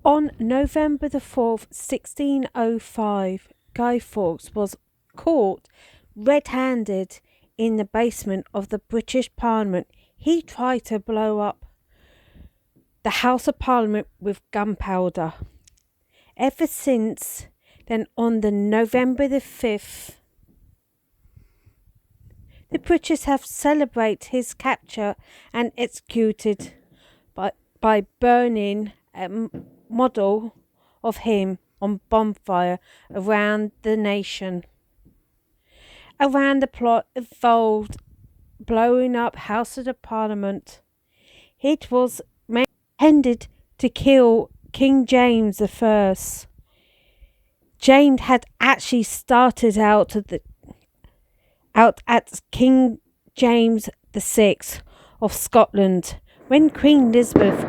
On November the 4th, 1605, Guy Fawkes was caught red-handed in the basement of the British Parliament. He tried to blow up the House of Parliament with gunpowder. Ever since then, on the November the 5th, the British have celebrated his capture and executed by burning a model of him on Bonfire around the nation. Around the plot involved blowing up House of the Parliament. It was intended to kill King James I. James had actually started out as King James VI of Scotland. When Queen Elizabeth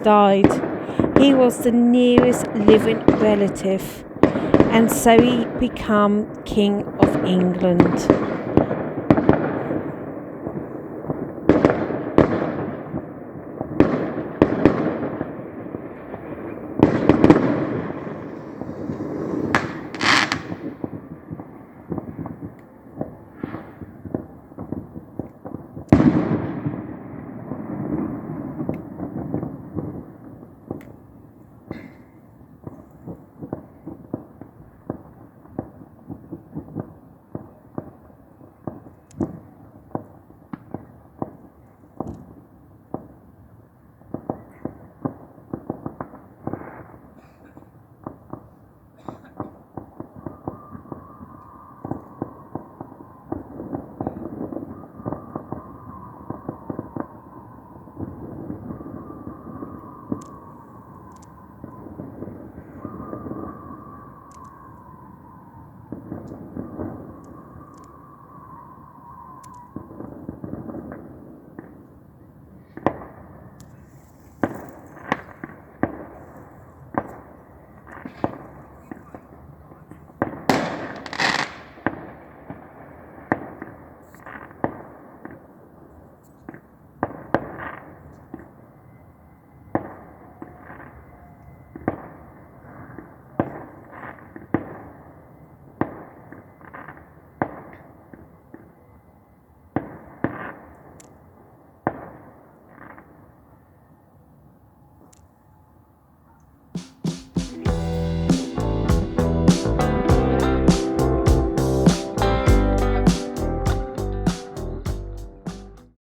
died, he was the nearest living relative, and so he became King of England.